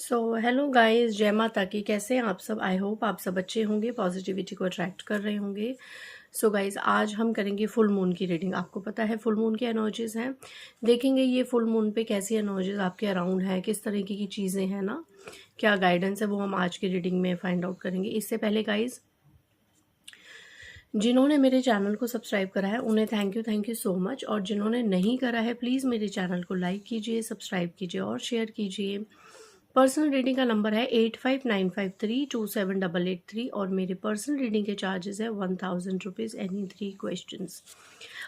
So hello guys, जय माता की। कैसे हैं आप सब? आई होप आप सब अच्छे होंगे, पॉजिटिविटी को अट्रैक्ट कर रहे होंगे। सो गाइस, आज हम करेंगे फुल मून की रीडिंग। आपको पता है फुल मून की एनर्जीज हैं। देखेंगे ये फुल मून पे कैसी एनर्जीज आपके अराउंड है, किस तरीके की चीज़ें हैं ना, क्या गाइडेंस है, वो हम आज की रीडिंग में फाइंड आउट करेंगे। इससे पहले गाइज, जिन्होंने मेरे चैनल को सब्सक्राइब करा है उन्हें थैंक यू सो मच। और जिन्होंने नहीं करा है प्लीज़ मेरे चैनल को लाइक कीजिए, सब्सक्राइब कीजिए और शेयर कीजिए। पर्सनल रीडिंग का नंबर है 8595327883 और मेरे पर्सनल रीडिंग के चार्जेस है 1000 रुपीज़ एनी 3 क्वेश्चंस।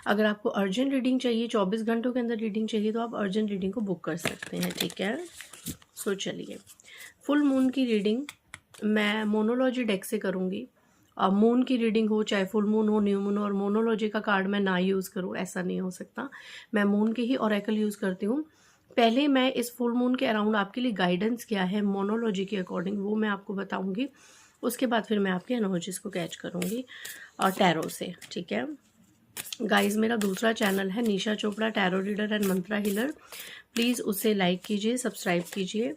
अगर आपको अर्जेंट रीडिंग चाहिए, 24 घंटों के अंदर रीडिंग चाहिए, तो आप अर्जेंट रीडिंग को बुक कर सकते हैं, ठीक है। सो चलिए, फुल मून की रीडिंग मैं मोनोलॉजी डेक से करूँगी। अब मून की रीडिंग हो, चाहे फुल मून हो, न्यू मून, और मोनोलॉजी का कार्ड मैं ना यूज़ करूँ, ऐसा नहीं हो सकता। मैं मून के ही ऑरेकल यूज़ करती हूँ। पहले मैं इस फुल मून के अराउंड आपके लिए गाइडेंस क्या है मोनोलॉजी के अकॉर्डिंग, वो मैं आपको बताऊंगी। उसके बाद फिर मैं आपके एनर्जीज को कैच करूंगी और टैरो से, ठीक है। गाइस, मेरा दूसरा चैनल है Nisha Chopra tarot reader and mantra healer. Please उसे लाइक कीजिए, सब्सक्राइब कीजिए।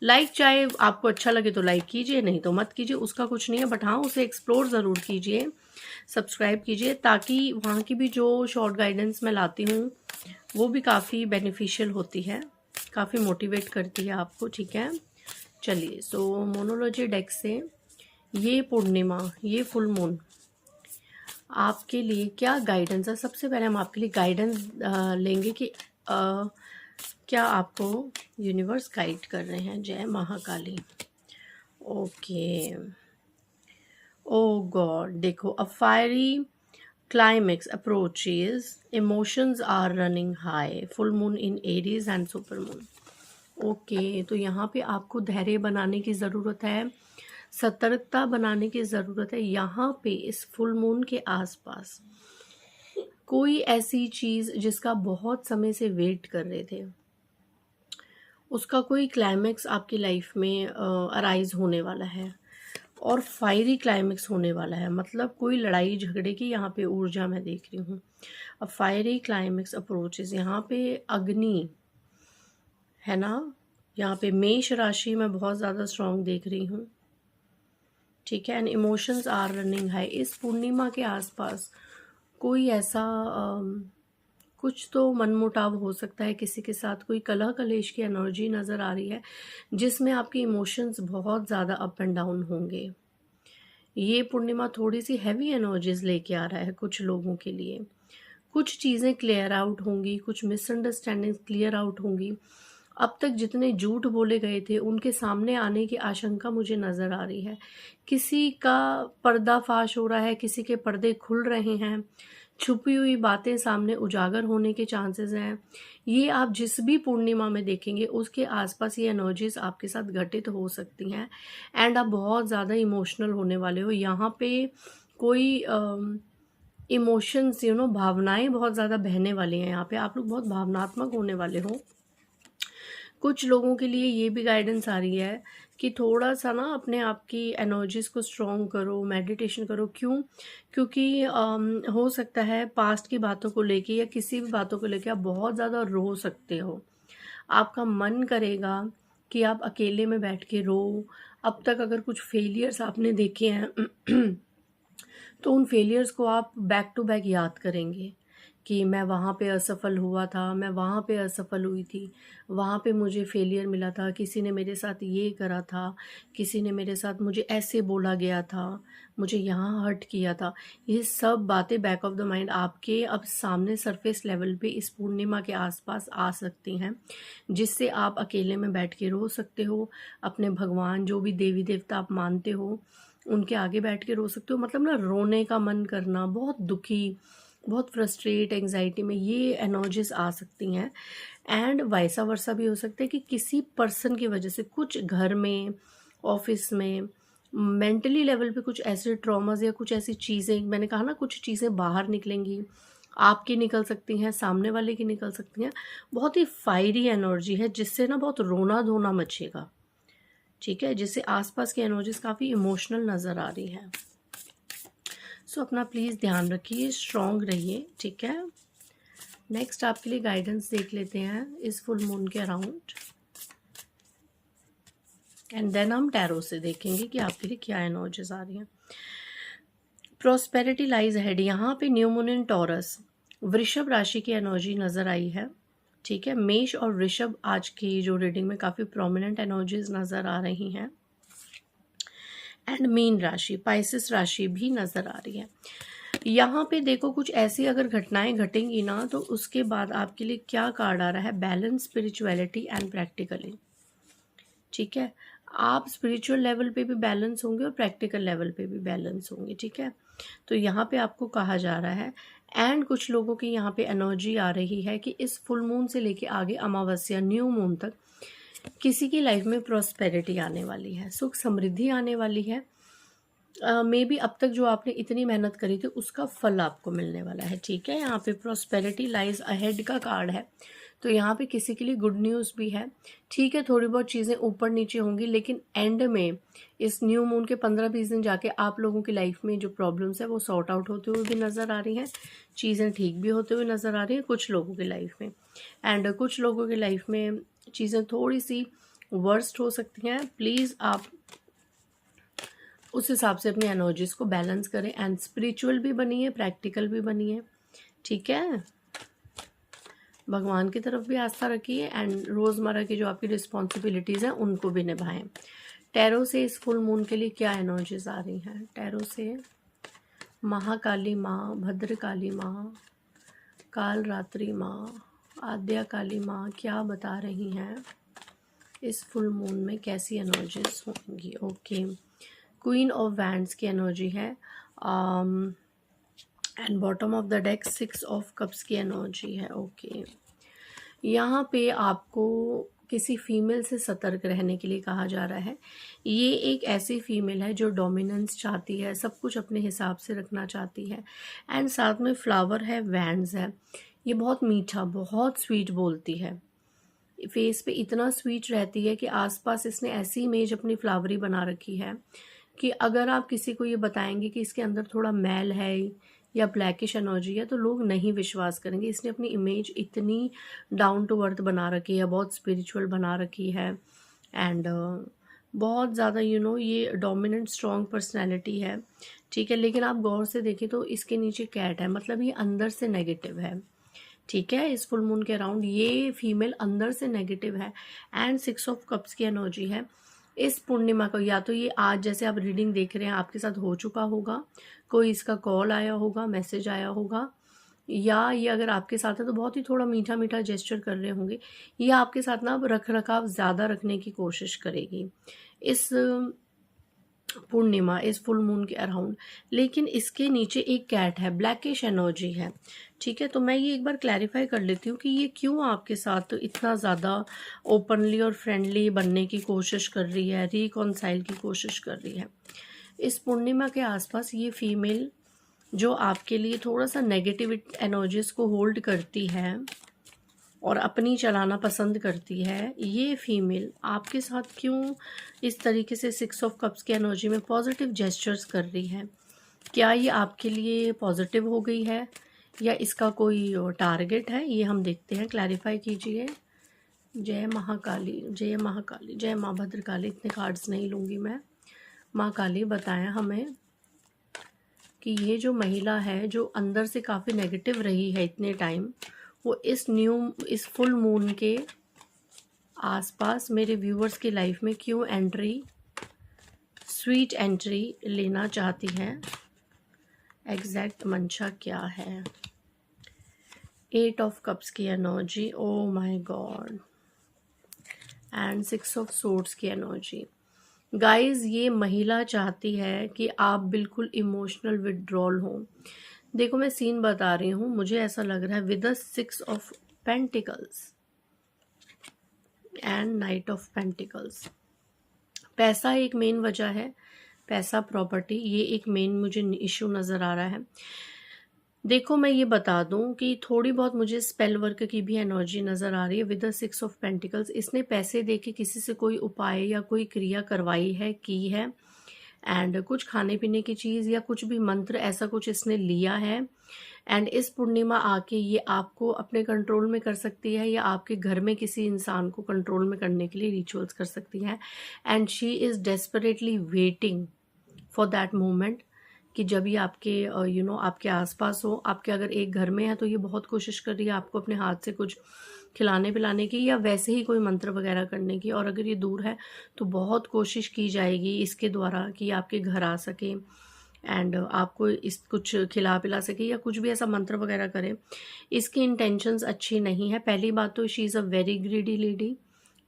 लाइक चाहे आपको अच्छा लगे तो लाइक कीजिए, नहीं तो मत कीजिए, उसका कुछ नहीं है, बट हाँ उसे एक्सप्लोर ज़रूर कीजिए, सब्सक्राइब कीजिए, ताकि वहाँ की भी जो शॉर्ट गाइडेंस मैं लाती हूँ वो भी काफ़ी बेनिफिशियल होती है, काफ़ी मोटिवेट करती है आपको, ठीक है। चलिए, सो मोनोलॉजी डेक से ये पूर्णिमा, ये फुल मून आपके लिए क्या गाइडेंस है। सबसे पहले हम आपके लिए गाइडेंस लेंगे कि क्या आपको यूनिवर्स गाइड कर रहे हैं। जय महाकाली। ओके, ओ गॉड, देखो, अ fiery climax approaches, emotions are running high, full moon in Aries and super moon। Okay, तो यहाँ पे आपको धैर्य बनाने की ज़रूरत है, सतर्कता बनाने की ज़रूरत है। यहाँ पे इस फुल मून के आसपास कोई ऐसी चीज़ जिसका बहुत समय से वेट कर रहे थे, उसका कोई क्लाइमेक्स आपकी लाइफ में अराइज होने वाला है, और फायरी क्लाइमेक्स होने वाला है। मतलब कोई लड़ाई झगड़े की यहाँ पे ऊर्जा मैं देख रही हूँ। अब फायरी क्लाइमेक्स अप्रोचेस, यहाँ पे अग्नि है ना, यहाँ पे मेष राशि में बहुत ज़्यादा स्ट्रांग देख रही हूँ, ठीक है। And emotions are running high. इस पूर्णिमा के आसपास कोई ऐसा कुछ तो मनमुटाव हो सकता है किसी के साथ, कोई कलह कलेश की एनर्जी नज़र आ रही है जिसमें आपके इमोशंस बहुत ज़्यादा अप एंड डाउन होंगे। ये पूर्णिमा थोड़ी सी हैवी एनर्जीज लेके आ रहा है कुछ लोगों के लिए। कुछ चीज़ें क्लियर आउट होंगी, कुछ मिसअंडरस्टैंडिंग क्लियर आउट होंगी। अब तक जितने झूठ बोले गए थे उनके सामने आने की आशंका मुझे नज़र आ रही है। किसी का पर्दाफाश हो रहा है, किसी के पर्दे खुल रहे हैं, छुपी हुई बातें सामने उजागर होने के चांसेस हैं। ये आप जिस भी पूर्णिमा में देखेंगे उसके आसपास ये एनर्जीज आपके साथ घटित हो सकती हैं। एंड आप बहुत ज़्यादा इमोशनल होने वाले हो। यहाँ पे कोई इमोशंस, भावनाएं बहुत ज़्यादा बहने वाली हैं। यहाँ पे आप लोग बहुत भावनात्मक होने वाले हो। कुछ लोगों के लिए ये भी गाइडेंस आ रही है कि थोड़ा सा ना अपने आप की एनर्जीज को स्ट्रॉन्ग करो, मेडिटेशन करो। क्यों? क्योंकि हो सकता है पास्ट की बातों को लेके या किसी भी बातों को लेके आप बहुत ज़्यादा रो सकते हो। आपका मन करेगा कि आप अकेले में बैठ के रो। अब तक अगर कुछ फेलियर्स आपने देखे हैं तो उन फेलियर्स को आप बैक टू बैक याद करेंगे कि मैं वहाँ पे असफल हुआ था, मैं वहाँ पे असफल हुई थी, वहाँ पे मुझे फेलियर मिला था, किसी ने मेरे साथ ये करा था, किसी ने मेरे साथ मुझे ऐसे बोला गया था, मुझे यहाँ हर्ट किया था। ये सब बातें बैक ऑफ द माइंड आपके अब सामने सरफेस लेवल पे इस पूर्णिमा के आसपास आ सकती हैं, जिससे आप अकेले में बैठ के रो सकते हो। अपने भगवान, जो भी देवी देवता आप मानते हो, उनके आगे बैठ के रो सकते हो। मतलब ना, रोने का मन करना, बहुत दुखी, बहुत फ्रस्ट्रेट, एंग्जाइटी में ये एनर्जीज आ सकती हैं। एंड वाइसा वर्सा भी हो सकता है कि किसी पर्सन की वजह से कुछ घर में, ऑफिस में, मेंटली लेवल पे कुछ ऐसे ट्रॉमास या कुछ ऐसी चीज़ें, मैंने कहा ना, कुछ चीज़ें बाहर निकलेंगी, आपकी निकल सकती हैं, सामने वाले की निकल सकती हैं। बहुत ही फायरी एनर्जी है जिससे ना बहुत रोना धोना मचेगा, ठीक है, जिससे आसपास की एनर्जीज काफ़ी इमोशनल नज़र आ रही है। सो अपना प्लीज़ ध्यान रखिए, स्ट्रॉन्ग रहिए, ठीक है। नेक्स्ट आपके लिए गाइडेंस देख लेते हैं इस फुल मून के अराउंड। एंड देन हम टैरो से देखेंगे कि आपके लिए क्या एनर्जीज आ रही हैं। प्रॉस्पेरिटी लाइज हेड, यहाँ पे न्यू मून इन टॉरस, वृषभ राशि की एनर्जी नजर आई है। ठीक है, मेष और वृषभ आज की जो रीडिंग में काफी प्रोमिनेंट एनर्जीज नजर आ रही हैं। एंड मीन राशि, पाइसिस राशि भी नजर आ रही है। यहाँ पे देखो कुछ ऐसी अगर घटनाएं घटेंगी ना, तो उसके बाद आपके लिए क्या कार्ड आ रहा है, बैलेंस, स्पिरिचुअलिटी एंड प्रैक्टिकली। ठीक है, आप स्पिरिचुअल लेवल पे भी बैलेंस होंगे और प्रैक्टिकल लेवल पे भी बैलेंस होंगे। ठीक है, तो यहाँ पे आपको कहा जा रहा है। एंड कुछ लोगों की यहाँ पे एनर्जी आ रही है कि इस फुल मून से लेके आगे अमावस्या न्यू मून तक किसी की लाइफ में प्रॉस्पेरिटी आने वाली है, सुख समृद्धि आने वाली है। मे बी अब तक जो आपने इतनी मेहनत करी थी उसका फल आपको मिलने वाला है। ठीक है, यहाँ पे प्रॉस्पेरिटी लाइज अहेड का कार्ड है, तो यहाँ पे किसी के लिए गुड न्यूज़ भी है। ठीक है, थोड़ी बहुत चीज़ें ऊपर नीचे होंगी, लेकिन एंड में इस न्यू मून के 15-20 दिन जाके आप लोगों की लाइफ में जो प्रॉब्लम्स है वो सॉर्ट आउट होते हुए भी नज़र आ रही हैं, चीज़ें ठीक भी होते हुए नज़र आ रही हैं कुछ लोगों की लाइफ में। एंड कुछ लोगों की लाइफ में चीज़ें थोड़ी सी वर्स्ट हो सकती हैं। प्लीज़ आप उस हिसाब से अपनी एनर्जीज को बैलेंस करें। एंड स्पिरिचुअल भी बनिए, प्रैक्टिकल भी बनिए। ठीक है, भगवान की तरफ भी आस्था रखिए एंड रोज़मर्रा की जो आपकी रिस्पॉन्सिबिलिटीज़ हैं उनको भी निभाएं। टैरो से इस फुल मून के लिए क्या एनर्जीज आ रही हैं? टैरो से महाकाली माँ, भद्रकाली माँ, काल रात्रि माँ, आद्या काली माँ क्या बता रही हैं इस फुल मून में, कैसी एनर्जीज होंगी? ओके, क्वीन ऑफ वैंड्स की एनर्जी है and bottom of the deck 6 of cups की एनर्जी है। ओके, यहाँ पे आपको किसी फीमेल से सतर्क रहने के लिए कहा जा रहा है। ये एक ऐसी फीमेल है जो डोमिनेंस चाहती है, सब कुछ अपने हिसाब से रखना चाहती है। एंड साथ में फ्लावर है, वैंड्स है। ये बहुत मीठा, बहुत स्वीट बोलती है, फेस पे इतना स्वीट रहती है कि आसपास इसने ऐसी इमेज अपनी फ्लावरी बना रखी है कि अगर आप किसी को ये बताएंगे कि इसके अंदर थोड़ा मैल है या ब्लैकिश एनर्जी है तो लोग नहीं विश्वास करेंगे। इसने अपनी इमेज इतनी डाउन टू अर्थ बना रखी है, बहुत स्पिरिचुअल बना रखी है एंड बहुत ज़्यादा ये डोमिनेंट स्ट्रॉन्ग पर्सनैलिटी है। ठीक है, लेकिन आप गौर से देखें तो इसके नीचे कैट है, मतलब ये अंदर से नेगेटिव है। ठीक है, इस फुल मून के अराउंड ये फीमेल अंदर से नेगेटिव है एंड 6 ऑफ कप्स की एनर्जी है। इस पूर्णिमा को या तो ये आज जैसे आप रीडिंग देख रहे हैं आपके साथ हो चुका होगा, कोई इसका कॉल आया होगा, मैसेज आया होगा, या ये अगर आपके साथ है तो बहुत ही थोड़ा मीठा मीठा जेस्चर कर रहे होंगे। ये आपके साथ ना अब रख रखाव ज़्यादा रखने की कोशिश करेगी इस पूर्णिमा, इस फुल मून के अराउंड। लेकिन इसके नीचे एक कैट है, ब्लैकिश एनर्जी है। ठीक है, तो मैं ये एक बार क्लैरिफाई कर लेती हूँ कि ये क्यों आपके साथ इतना ज़्यादा ओपनली और फ्रेंडली बनने की कोशिश कर रही है, रिकॉन्साइल की कोशिश कर रही है। इस पूर्णिमा के आसपास ये फीमेल जो आपके लिए थोड़ा सा नेगेटिव एनर्जीज को होल्ड करती है और अपनी चलाना पसंद करती है, ये फीमेल आपके साथ क्यों इस तरीके से 6 ऑफ कप्स की एनर्जी में पॉजिटिव जेस्चर्स कर रही है? क्या ये आपके लिए पॉजिटिव हो गई है या इसका कोई टारगेट है? ये हम देखते हैं, क्लैरिफाई कीजिए। जय महाकाली, जय महाकाली, जय माँ भद्रकाली। इतने कार्ड्स नहीं लूँगी मैं। माँ काली बताएं हमें कि ये जो महिला है जो अंदर से काफ़ी नेगेटिव रही है इतने टाइम, वो इस फुल मून के आसपास मेरे व्यूअर्स की लाइफ में क्यों स्वीट एंट्री लेना चाहती है? एग्जैक्ट मंशा क्या है? 8 ऑफ कप्स की energy, O my God, and 6 of swords की एनर्जी। गाइज, ये महिला चाहती है कि आप बिल्कुल इमोशनल विड्रॉल हो। देखो मैं सीन बता रही हूँ, मुझे ऐसा लग रहा है with the 6 of pentacles and night of pentacles. पैसा एक मेन वजह है, पैसा, प्रॉपर्टी, ये एक मेन मुझे इशू नज़र आ रहा है। देखो मैं ये बता दूं कि थोड़ी बहुत मुझे स्पेल वर्क की भी एनर्जी नज़र आ रही है विद द 6 ऑफ पेंटिकल्स। इसने पैसे दे के किसी से कोई उपाय या कोई क्रिया करवाई है, की है, एंड कुछ खाने पीने की चीज़ या कुछ भी मंत्र ऐसा कुछ इसने लिया है। एंड इस पूर्णिमा आके ये आपको अपने कंट्रोल में कर सकती है या आपके घर में किसी इंसान को कंट्रोल में करने के लिए रिचुअल्स कर सकती है। And she is desperately waiting for that moment कि जब ये आपके आपके आसपास हो। आपके अगर एक घर में है तो ये बहुत कोशिश कर रही है आपको अपने हाथ से कुछ खिलाने पिलाने की या वैसे ही कोई मंत्र वगैरह करने की। और अगर ये दूर है तो बहुत कोशिश की जाएगी इसके द्वारा कि आपके घर आ सके एंड आपको इस कुछ खिला पिला सके या कुछ भी ऐसा मंत्र वगैरह करे। इसकी इंटेंशंस अच्छी नहीं है। पहली बात तो she is a very greedy lady.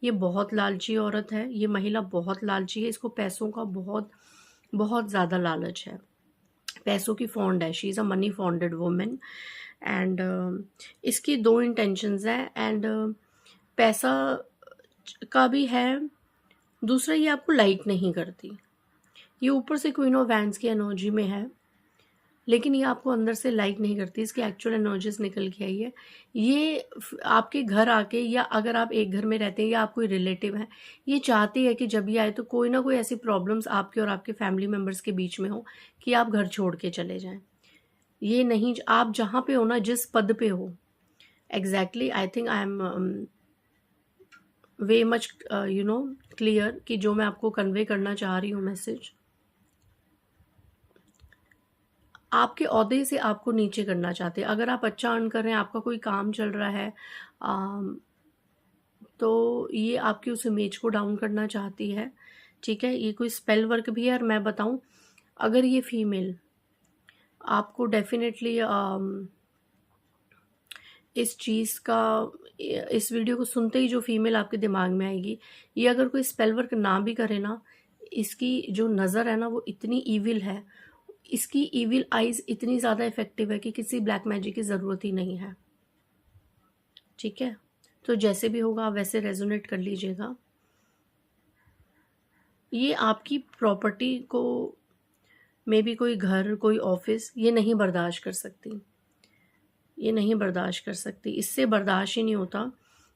ये बहुत लालची औरत है। ये महिला बहुत लालची है। इसको पैसों का बहुत बहुत ज़्यादा लालच है। पैसों की फॉन्ड है। She is a money fonded women. And इसकी दो इंटेंशंस हैं। एंड पैसा का भी है। दूसरा, ये आपको लाइक नहीं करती। ये ऊपर से क्वीन ऑफ वैंड्स की एनर्जी में है, लेकिन ये आपको अंदर से लाइक नहीं करती। इसकी एक्चुअल एनर्जीज निकल के आई है। ये आपके घर आके या अगर आप एक घर में रहते हैं या आप कोई रिलेटिव हैं, ये चाहती है कि जब ये आए तो कोई ना कोई ऐसी प्रॉब्लम्स आपके और आपके फैमिली मेम्बर्स के बीच में हो कि आप घर छोड़ के चले जाएं। ये नहीं, आप जहाँ पे हो ना, जिस पद पे हो, exactly I think I am way much clear कि जो मैं आपको कन्वे करना चाह रही हूँ मैसेज, आपके ओहदे से आपको नीचे करना चाहते हैं। अगर आप अच्छा अर्न कर रहे हैं, आपका कोई काम चल रहा है, तो ये आपकी उस इमेज को डाउन करना चाहती है। ठीक है, ये कोई स्पेल वर्क भी है। और मैं बताऊं, अगर ये फीमेल आपको डेफिनेटली इस चीज़ का, इस वीडियो को सुनते ही जो फीमेल आपके दिमाग में आएगी, ये अगर कोई स्पेल वर्क ना भी करे ना, इसकी जो नज़र है ना वो इतनी ईविल है, इसकी ईविल आइज इतनी ज़्यादा इफेक्टिव है कि किसी ब्लैक मैजिक की ज़रूरत ही नहीं है। ठीक है, तो जैसे भी होगा आप वैसे रेजोनेट कर लीजिएगा। ये आपकी प्रॉपर्टी को, मे बी कोई घर, कोई ऑफिस, ये नहीं बर्दाश्त कर सकती। ये नहीं बर्दाश्त कर सकती, इससे बर्दाश्त ही नहीं होता।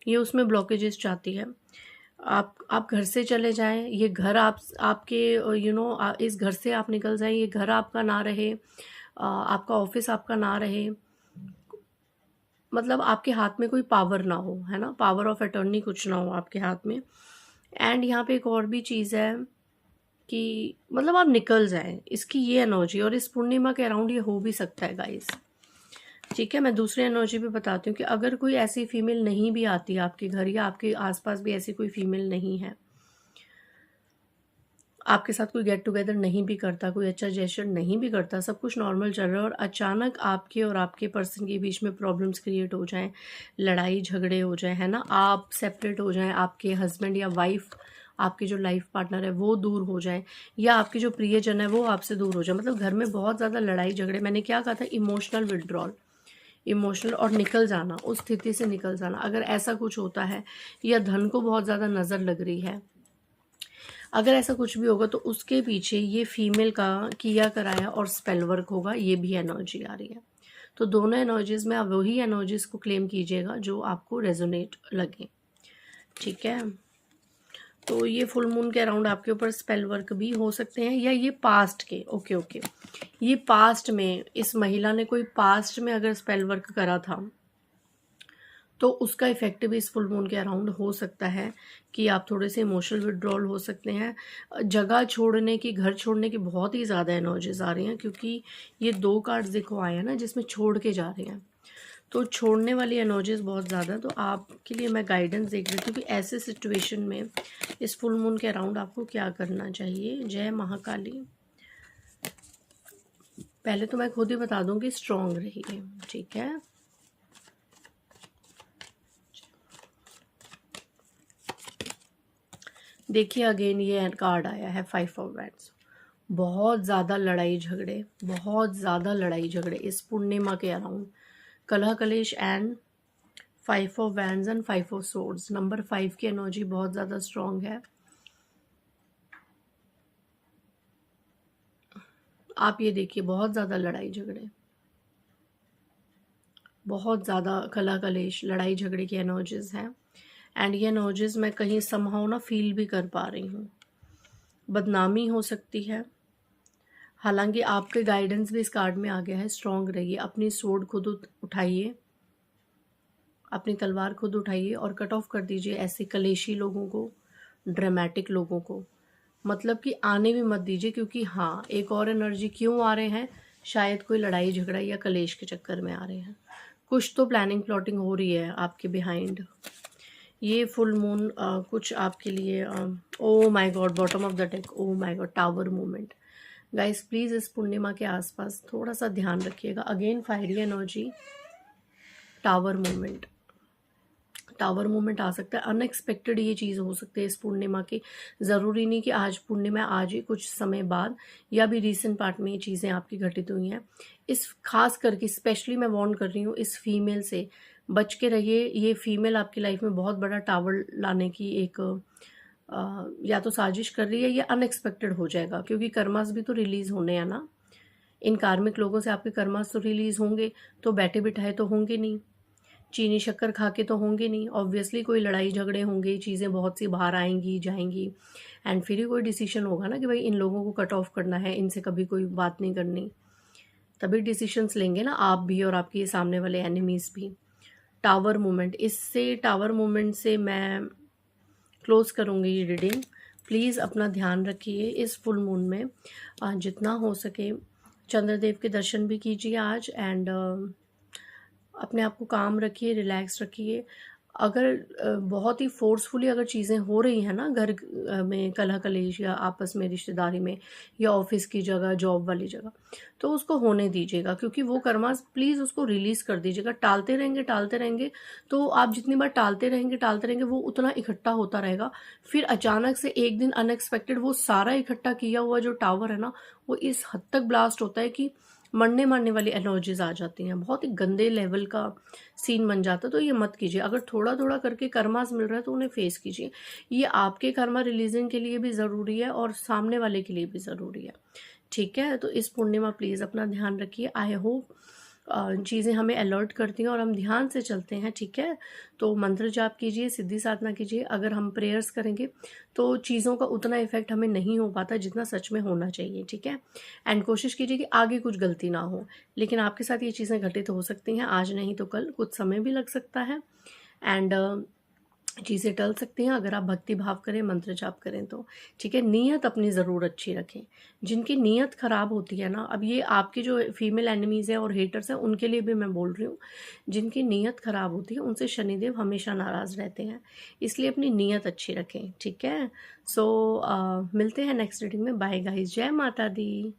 ये उसमें ब्लॉकेजेस चाहती है। आप घर से चले जाएं, ये घर आपके इस घर से आप निकल जाएं, ये घर आपका ना रहे, आपका ऑफिस आपका ना रहे, मतलब आपके हाथ में कोई पावर ना हो, है ना, पावर ऑफ अटॉर्नी कुछ ना हो आपके हाथ में। एंड यहाँ पे एक और भी चीज़ है कि मतलब आप निकल जाएं, इसकी ये एनर्जी। और इस पूर्णिमा के अराउंड ये हो भी सकता है गाइस। ठीक है, मैं दूसरी एनर्जी भी बताती हूँ कि अगर कोई ऐसी फीमेल नहीं भी आती आपके घर या आपके आसपास भी ऐसी कोई फीमेल नहीं है, आपके साथ कोई गेट टुगेदर नहीं भी करता, कोई अच्छा जेस्चर नहीं भी करता, सब कुछ नॉर्मल चल रहा है, और अचानक आपके और आपके पर्सन के बीच में प्रॉब्लम्स क्रिएट हो जाएं, लड़ाई झगड़े हो जाएं, है ना, आप सेपरेट हो जाएं, आपके हस्बैंड या वाइफ, आपके जो लाइफ पार्टनर है वो दूर हो जाए, या आपके जो प्रियजन है वो आपसे दूर हो जाए, मतलब घर में बहुत ज़्यादा लड़ाई झगड़े, मैंने क्या कहा था, इमोशनल विड्रॉल, इमोशनल और निकल जाना, उस स्थिति से निकल जाना, अगर ऐसा कुछ होता है, या धन को बहुत ज़्यादा नज़र लग रही है, अगर ऐसा कुछ भी होगा तो उसके पीछे ये फीमेल का किया कराया और स्पेल वर्क होगा, ये भी एनर्जी आ रही है। तो दोनों एनर्जीज में आप वही एनर्जीज को क्लेम कीजिएगा जो आपको रेजोनेट लगे। ठीक है, तो ये फुल मून के अराउंड आपके ऊपर स्पेल वर्क भी हो सकते हैं, या ये पास्ट के, ओके, ये पास्ट में, इस महिला ने कोई पास्ट में अगर स्पेल वर्क करा था तो उसका इफेक्ट भी इस फुल मून के अराउंड हो सकता है कि आप थोड़े से इमोशनल विड्रॉल हो सकते हैं। जगह छोड़ने की, घर छोड़ने की बहुत ही ज़्यादा एनर्जीज आ रही हैं, क्योंकि ये 2 कार्ड्स देखो आए हैं ना जिसमें छोड़ के जा रहे हैं, तो छोड़ने वाली एनर्जीज बहुत ज़्यादा। तो आपके लिए मैं गाइडेंस देख रही थी कि ऐसे सिचुएशन में इस फुल मून के अराउंड आपको क्या करना चाहिए। जय महाकाली। पहले तो मैं खुद ही बता दूं कि स्ट्रॉन्ग रहिए। ठीक है, देखिए अगेन ये कार्ड आया है 5 ऑफ वैंड्स। बहुत ज़्यादा लड़ाई झगड़े, बहुत ज़्यादा लड़ाई झगड़े इस पूर्णिमा के अराउंड, कलह कलेश and 5 of wands and 5 of swords. Number 5 की एनर्जी बहुत ज़्यादा स्ट्रॉन्ग है। आप ये देखिए, बहुत ज़्यादा लड़ाई झगड़े, बहुत ज़्यादा कलह कलेश, लड़ाई झगड़े की एनर्जीज हैं। एंड ये एनर्जीज मैं कहीं समहाउ ना फील भी कर पा रही हूँ। बदनामी हो सकती है, हालांकि आपके गाइडेंस भी इस कार्ड में आ गया है, स्ट्रांग रहिए, अपनी स्वॉर्ड खुद उठाइए, अपनी तलवार खुद उठाइए और कट ऑफ कर दीजिए ऐसे कलेशी लोगों को, ड्रामेटिक लोगों को, मतलब कि आने भी मत दीजिए। क्योंकि हाँ, एक और एनर्जी क्यों आ रहे हैं, शायद कोई लड़ाई झगड़ा या कलेश के चक्कर में आ रहे हैं, कुछ तो प्लानिंग प्लॉटिंग हो रही है आपके बिहाइंड। ये फुल मून कुछ आपके लिए oh my god, bottom of the deck, oh my god, tower movement. Guys please इस पूर्णिमा के आसपास थोड़ा सा ध्यान रखिएगा। Again fiery energy, tower movement, tower movement आ सकता है, अनएक्सपेक्टेड ये चीज़ हो सकती है इस पूर्णिमा की। ज़रूरी नहीं कि आज पूर्णिमा, आज ही कुछ समय बाद या भी रिसेंट पार्ट में ये चीज़ें आपकी घटित हुई हैं। इस खास करके स्पेशली मैं वार्न कर रही हूँ, इस फीमेल से बच के रहिए। ये फीमेल आपकी लाइफ में बहुत बड़ा टावर लाने की एक या तो साजिश कर रही है या अनएक्सपेक्टेड हो जाएगा, क्योंकि कर्मास भी तो रिलीज होने हैं ना। इन कार्मिक लोगों से आपके कर्मास तो रिलीज होंगे, तो बैठे बिठाए तो होंगे नहीं, चीनी शक्कर खा के तो होंगे नहीं। ऑब्वियसली कोई लड़ाई झगड़े होंगे, चीज़ें बहुत सी बाहर आएंगी जाएंगी, एंड फिर ही कोई डिसीजन होगा ना कि भाई इन लोगों को कट ऑफ करना है, इनसे कभी कोई बात नहीं करनी। तभी डिसीशंस लेंगे ना आप भी और आपके ये सामने वाले एनिमीज भी। टावर मूवमेंट, इससे टावर मूवमेंट से मैं क्लोज करूँगी ये रीडिंग। प्लीज़ अपना ध्यान रखिए। इस फुल मून में जितना हो सके चंद्रदेव के दर्शन भी कीजिए आज, एंड अपने आप को काम रखिए, रिलैक्स रखिए। अगर बहुत ही फोर्सफुली अगर चीज़ें हो रही हैं ना घर में, कलह कलेश या आपस में रिश्तेदारी में या ऑफिस की जगह, जॉब वाली जगह, तो उसको होने दीजिएगा। क्योंकि वो कर्मास प्लीज़ उसको रिलीज़ कर दीजिएगा। टालते रहेंगे तो आप जितनी बार टालते रहेंगे वो उतना इकट्ठा होता रहेगा। फिर अचानक से एक दिन अनएक्सपेक्टेड वो सारा इकट्ठा किया हुआ जो टावर है ना, वो इस हद तक ब्लास्ट होता है कि मरने मारने वाली एनर्जीज आ जाती हैं, बहुत ही गंदे लेवल का सीन बन जाता है। तो ये मत कीजिए। अगर थोड़ा थोड़ा करके कर्मास मिल रहा है तो उन्हें फेस कीजिए। ये आपके कर्मा रिलीजिंग के लिए भी ज़रूरी है और सामने वाले के लिए भी ज़रूरी है, ठीक है। तो इस पूर्णिमा प्लीज़ अपना ध्यान रखिए। आई होप चीज़ें हमें अलर्ट करती हैं और हम ध्यान से चलते हैं, ठीक है। तो मंत्र जाप कीजिए, सिद्धि साधना कीजिए। अगर हम प्रेयर्स करेंगे तो चीज़ों का उतना इफेक्ट हमें नहीं हो पाता जितना सच में होना चाहिए, ठीक है। एंड कोशिश कीजिए कि आगे कुछ गलती ना हो। लेकिन आपके साथ ये चीज़ें घटित हो सकती हैं, आज नहीं तो कल, कुछ समय भी लग सकता है, एंड चीज़ें टल सकती हैं अगर आप भक्ति भाव करें, मंत्र जाप करें तो, ठीक है। नीयत अपनी ज़रूर अच्छी रखें। जिनकी नीयत ख़राब होती है ना, अब ये आपके जो फीमेल एनिमीज़ हैं और हेटर्स हैं उनके लिए भी मैं बोल रही हूँ, जिनकी नीयत ख़राब होती है उनसे शनिदेव हमेशा नाराज़ रहते हैं। इसलिए अपनी नीयत अच्छी रखें, ठीक है। सो मिलते हैं नेक्स्ट रीडिंग में। बाय गाइस, जय माता दी।